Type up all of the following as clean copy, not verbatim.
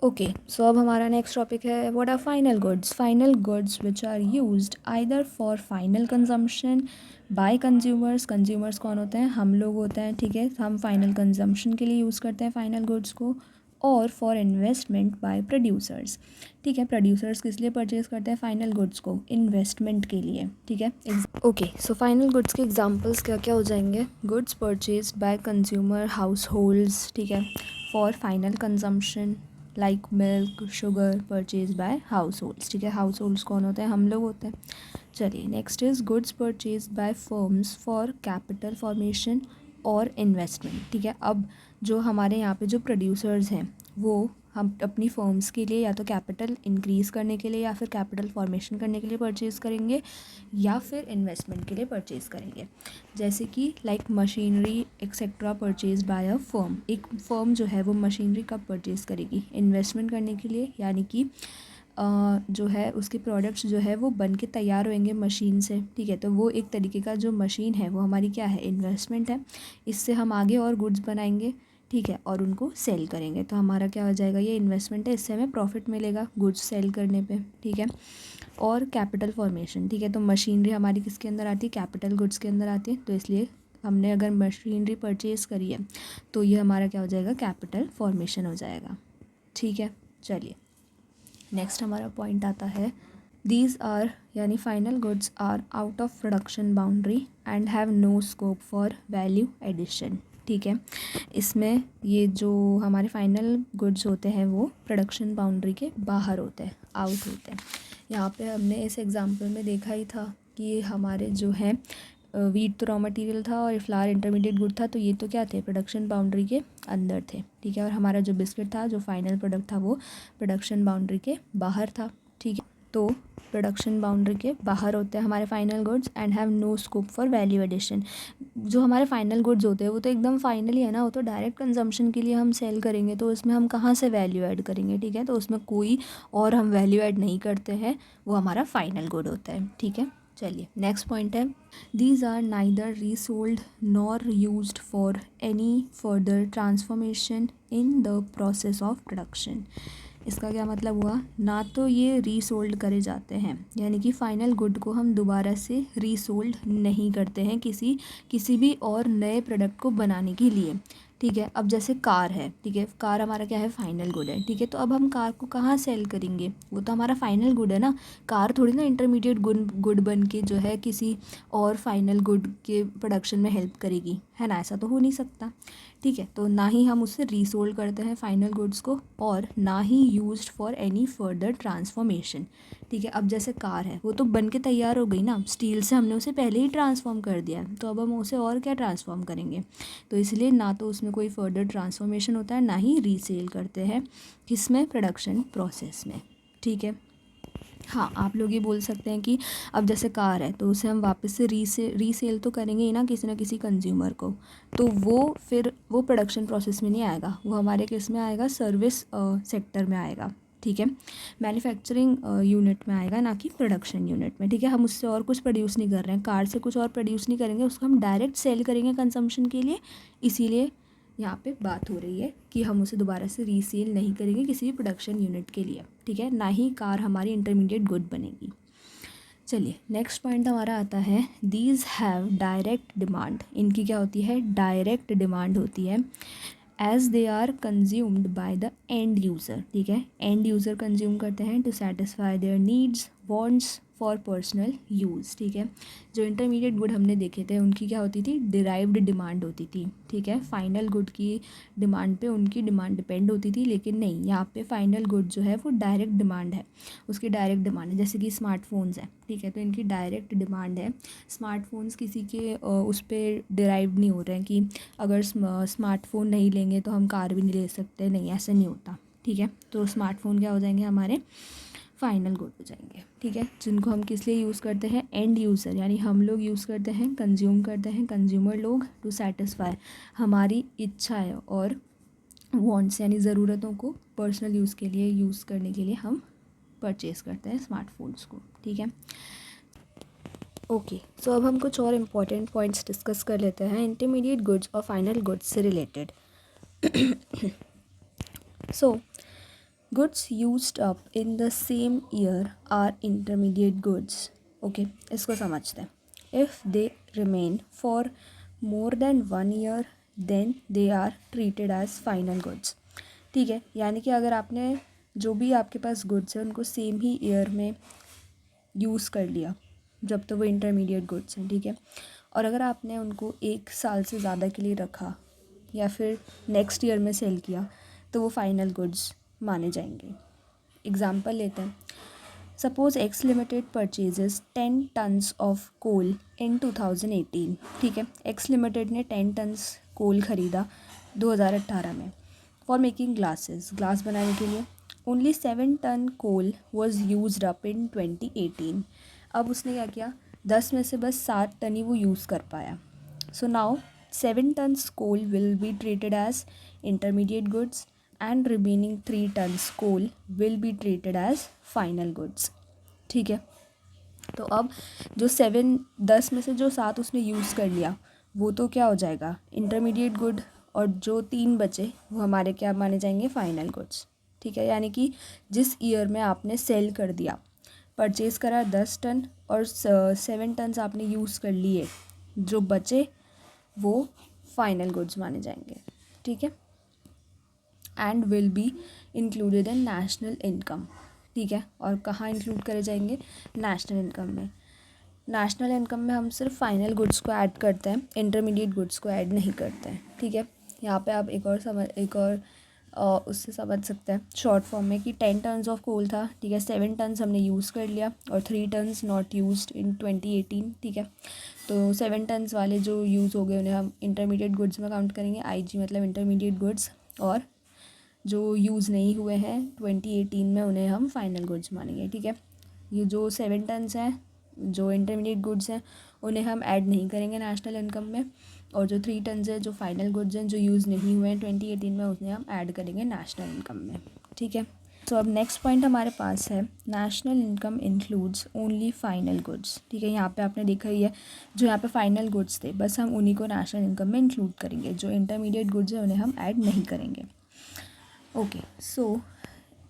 Okay, so अब हमारा next topic है what are final goods. Final goods which are used either for final consumption by consumers. Consumers कौन होते हैं? हम लोग होते हैं, ठीक है। हम फाइनल कंजम्पशन के लिए यूज़ करते हैं फाइनल गुड्स को, और फॉर इन्वेस्टमेंट बाय प्रोड्यूसर्स, ठीक है। प्रोड्यूसर्स किस लिए परचेज करते हैं फाइनल गुड्स को? इन्वेस्टमेंट के लिए, ठीक है। ओके, सो फाइनल गुड्स के एग्जांपल्स क्या क्या हो जाएंगे? Goods purchase by consumer house holds, ठीक है, for final consumption like milk sugar purchase by house holds, ठीक है। हाउस होल्ड्स कौन होते हैं? हम लोग होते हैं। चलिए, next is goods purchase by firms for capital formation और इन्वेस्टमेंट, ठीक है। अब जो हमारे यहाँ पे जो प्रोड्यूसर्स हैं वो हम अपनी फर्म्स के लिए या तो कैपिटल इंक्रीज़ करने के लिए या फिर कैपिटल फॉर्मेशन करने के लिए परचेज़ करेंगे या फिर इन्वेस्टमेंट के लिए परचेज़ करेंगे। जैसे कि like machinery etcetera purchase by a firm. एक फर्म जो है वो मशीनरी कब परचेज़ करेगी? इन्वेस्टमेंट करने के लिए, यानी कि जो है उसके प्रोडक्ट्स जो है वो बन के तैयार होंगे मशीन से, ठीक है। तो वो एक तरीके का जो मशीन है वो हमारी क्या है? इन्वेस्टमेंट है। इससे हम आगे और गुड्स बनाएंगे, ठीक है, और उनको सेल करेंगे। तो हमारा क्या हो जाएगा? ये इन्वेस्टमेंट है, इससे हमें प्रॉफिट मिलेगा गुड्स सेल करने पे, ठीक है। और कैपिटल फॉर्मेशन, ठीक है। तो मशीनरी हमारी किसके अंदर आती है? कैपिटल गुड्स के अंदर आती है। तो इसलिए हमने अगर मशीनरी परचेज़ करी है तो ये हमारा क्या हो जाएगा? कैपिटल फॉर्मेशन हो जाएगा, ठीक है। चलिए, नेक्स्ट हमारा पॉइंट आता है दीज आर, यानी final goods are out of production boundary and have no scope for value addition, ठीक है। इसमें ये जो हमारे फाइनल गुड्स होते हैं वो प्रोडक्शन बाउंड्री के बाहर होते हैं, आउट होते हैं। यहाँ पे हमने इस एग्जांपल में देखा ही था कि हमारे जो हैं वीट तो रॉ मटेरियल था और फ्लावर इंटरमीडिएट गुड था, तो ये तो क्या थे? प्रोडक्शन बाउंड्री के अंदर थे, ठीक है। और हमारा जो बिस्किट था, जो फाइनल प्रोडक्ट था, वो प्रोडक्शन बाउंड्री के बाहर था, ठीक है। तो प्रोडक्शन बाउंड्री के बाहर होते हैं हमारे final goods and have no scope for value addition. जो हमारे फाइनल गुड्स होते हैं वो तो एकदम फाइनल ही है ना, वो तो डायरेक्ट कंजम्पशन के लिए हम सेल करेंगे, तो उसमें हम कहाँ से वैल्यू ऐड करेंगे, ठीक है। तो उसमें कोई और हम वैल्यू ऐड नहीं करते हैं, वो हमारा फाइनल गुड होता है, ठीक है। चलिए, नेक्स्ट पॉइंट है these are neither resold nor used for any further transformation in the process of production. इसका क्या मतलब हुआ? ना तो ये रीसोल्ड करे जाते हैं, यानी कि फ़ाइनल गुड को हम दोबारा से रीसोल्ड नहीं करते हैं किसी भी और नए प्रोडक्ट को बनाने के लिए, ठीक है। अब जैसे कार है, ठीक है, कार हमारा क्या है? फाइनल गुड है, ठीक है। तो अब हम कार को कहाँ सेल करेंगे? वो तो हमारा फाइनल गुड है ना। कार थोड़ी ना इंटरमीडिएट गुड बन के जो है किसी और फाइनल गुड के प्रोडक्शन में हेल्प करेगी, है ना। ऐसा तो हो नहीं सकता, ठीक है। तो ना ही हम उससे रीसोल्ड करते हैं फाइनल गुड्स को और ना ही used for any further transformation, ठीक है। अब जैसे कार है, वो तो बन के तैयार हो गई ना, स्टील से हमने उसे पहले ही ट्रांसफॉर्म कर दिया है, तो अब हम उसे और क्या ट्रांसफॉर्म करेंगे? तो इसलिए ना तो उसमें कोई फर्दर ट्रांसफॉर्मेशन होता है, ना ही रीसेल करते हैं किसमें? प्रोडक्शन प्रोसेस में, ठीक है। हाँ, आप लोग ये बोल सकते हैं कि अब जैसे कार है तो उसे हम वापस से रीसेल तो करेंगे ही ना किसी न किसी कंज्यूमर को, तो वो फिर वो प्रोडक्शन प्रोसेस में नहीं आएगा, वो हमारे किस में आएगा? सर्विस सेक्टर में आएगा, ठीक है। मैन्युफैक्चरिंग यूनिट में आएगा, ना कि प्रोडक्शन यूनिट में, ठीक है। हम उससे और कुछ प्रोड्यूस नहीं कर रहे हैं, कार से कुछ और प्रोड्यूस नहीं करेंगे, उसको हम डायरेक्ट सेल करेंगे कंजम्पशन के लिए। इसीलिए यहाँ पे बात हो रही है कि हम उसे दोबारा से रीसेल नहीं करेंगे किसी भी प्रोडक्शन यूनिट के लिए, ठीक है। ना ही कार हमारी इंटरमीडिएट गुड बनेगी। चलिए, नेक्स्ट पॉइंट हमारा आता है दीज हैव डायरेक्ट डिमांड। इनकी क्या होती है? डायरेक्ट डिमांड होती है as they are consumed by the end user, ठीक है। एंड यूज़र कंज्यूम करते हैं to satisfy their needs wants for personal use, ठीक है। जो इंटरमीडिएट गुड हमने देखे थे उनकी क्या होती थी? डिराइव्ड डिमांड होती थी, ठीक है। फाइनल गुड की डिमांड पे उनकी डिमांड डिपेंड होती थी, लेकिन नहीं, यहाँ पे फाइनल गुड जो है वो डायरेक्ट डिमांड है, उसकी डायरेक्ट डिमांड है। जैसे कि स्मार्टफोन्स है, ठीक है, तो इनकी डायरेक्ट डिमांड है। स्मार्टफोन्स किसी के उस पर डिराइव नहीं हो रहे हैं कि अगर स्मार्टफोन नहीं लेंगे तो हम कार भी नहीं ले सकते, नहीं, ऐसा नहीं होता, ठीक है। तो स्मार्टफोन क्या हो जाएंगे? हमारे फाइनल गुड हो जाएंगे, ठीक है। जिनको हम किस लिए यूज़ करते हैं? एंड यूज़र, यानी हम लोग यूज़ करते हैं, कंज्यूम करते हैं, कंज्यूमर लोग, टू सेटिस्फाई हमारी इच्छाएं और वांट्स यानी ज़रूरतों को पर्सनल यूज़ के लिए यूज़ करने के लिए हम परचेज़ करते हैं स्मार्टफोन्स को, ठीक है। ओके, सो अब हम कुछ और इम्पॉर्टेंट पॉइंट्स डिस्कस कर लेते हैं इंटरमीडिएट गुड्स और फाइनल गुड्स से related. So goods used up in the same year are intermediate goods. Okay, इसको समझते हैं. If they remain for more than 1 year then they are treated as final goods. ठीक है, यानी कि अगर आपने जो भी आपके पास गुड्स हैं उनको सेम ही ईयर में यूज़ कर लिया जब तो वो इंटरमीडिएट गुड्स हैं. ठीक है, और अगर आपने उनको 1 साल से ज़्यादा के लिए रखा या फिर नेक्स्ट ईयर में सेल किया तो वो फाइनल गुड्स माने जाएंगे. एग्जाम्पल लेते हैं. Suppose X limited purchases 10 tons of coal in 2018. ठीक है, एक्स लिमिटेड ने 10 टन्स कोल ख़रीदा 2018 में फॉर मेकिंग ग्लास बनाने के लिए. Only 7 ton coal was used up in 2018. अब उसने क्या किया, 10 में से बस 7 टन ही वो यूज़ कर पाया. So now 7 tons coal will be treated as intermediate goods and remaining 3 tons coal will be treated as final goods. ठीक है, तो अब जो 10 में से जो 7 उसने यूज़ कर लिया वो तो क्या हो जाएगा, इंटरमीडिएट गुड, और जो 3 बचे वो हमारे क्या माने जाएंगे, फाइनल गुड्स. ठीक है, यानी कि जिस ईयर में आपने सेल कर दिया, परचेज़ करा 10 टन और 7 टन्स आपने यूज़ कर लिए, जो बचे वो फाइनल गुड्स माने जाएंगे. ठीक है, and will be included in national income. ठीक है, और कहाँ इंक्लूड करे जाएंगे, नेशनल इनकम में. नेशनल इनकम में हम सिर्फ फाइनल गुड्स को ऐड करते हैं, इंटरमीडिएट गुड्स को ऐड नहीं करते हैं. ठीक है, यहाँ पे आप एक और उससे समझ सकते हैं शॉर्ट फॉर्म में कि 10 टन्स ऑफ कोल था. ठीक है, 7 टन्स हमने यूज़ कर लिया और 3 टन्स नॉट यूज्ड इन 2018. ठीक है, तो 7 टन्स वाले जो यूज़ हो गए उन्हें हम इंटरमीडिएट गुड्स में काउंट करेंगे. IG मतलब इंटरमीडिएट गुड्स, और जो यूज़ नहीं हुए हैं 2018 में उन्हें हम फाइनल गुड्स मानेंगे. ठीक है, ये जो 7 टन्स हैं जो इंटरमीडिएट गुड्स हैं उन्हें हम ऐड नहीं करेंगे नेशनल इनकम में, और जो 3 टन्स हैं जो फाइनल गुड्स हैं जो यूज़ नहीं हुए हैं 2018 में उन्हें हम ऐड करेंगे नेशनल इनकम में. ठीक है, तो अब नेक्स्ट पॉइंट हमारे पास है national income includes only final goods. ठीक है, यहाँ पे आपने देखा ही है जो यहाँ पे फाइनल गुड्स थे बस हम उन्हीं को नेशनल इनकम में इंक्लूड करेंगे, जो इंटरमीडिएट गुड्स हैं उन्हें हम ऐड नहीं करेंगे. Okay, so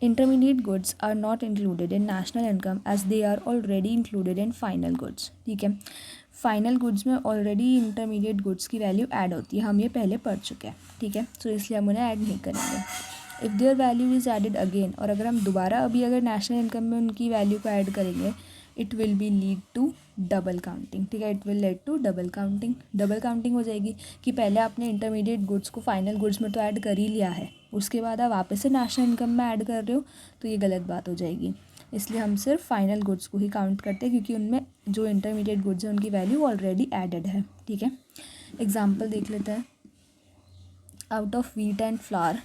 intermediate goods are not included in national income as they are already included in final goods. ठीक है, फाइनल गुड्स में ऑलरेडी इंटरमीडिएट गुड्स की वैल्यू ऐड होती है, हम ये पहले पढ़ चुके हैं. ठीक है, तो इसलिए हम उन्हें ऐड नहीं करेंगे. If their value is added again, और अगर हम दोबारा अभी अगर नेशनल इनकम में उनकी वैल्यू को ऐड करेंगे, it will be lead to double counting. ठीक है, it will lead to double counting. Double counting हो जाएगी कि पहले आपने इंटरमीडिएट गुड्स को फाइनल गुड्स में तो ऐड कर ही लिया है, उसके बाद आप वापस से नेशनल इनकम में ऐड कर रहे हो, तो ये गलत बात हो जाएगी. इसलिए हम सिर्फ फाइनल गुड्स को ही काउंट करते हैं क्योंकि उनमें जो इंटरमीडिएट गुड्स हैं उनकी वैल्यू ऑलरेडी एडेड है. ठीक है, एग्जाम्पल देख लेते हैं. Out of wheat and flower,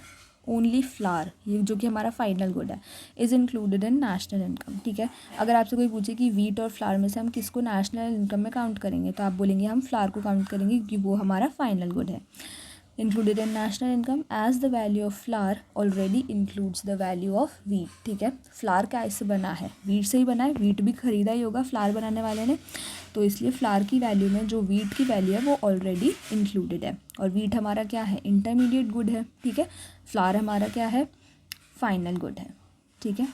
only flower, ये जो कि हमारा फाइनल गुड है, is included in national income. ठीक है, अगर आपसे कोई पूछे कि व्हीट और फ्लावर में से हम किसको नेशनल इनकम में काउंट करेंगे, तो आप बोलेंगे हम फ्लावर को काउंट करेंगे क्योंकि वो हमारा फाइनल गुड है. Included in national income as the value of flour already includes the value of wheat. ठीक है, फ्लावर क्या इससे बना है, व्हीट से ही बना है, व्हीट भी खरीदा ही होगा फ्लावर बनाने वाले ने, तो इसलिए फ्लावर की वैल्यू में जो व्हीट की वैल्यू है वो ऑलरेडी इंक्लूडेड है. और व्हीट हमारा क्या है, इंटरमीडिएट गुड है. ठीक है, फ्लावर हमारा क्या है, फाइनल गुड है. ठीक है,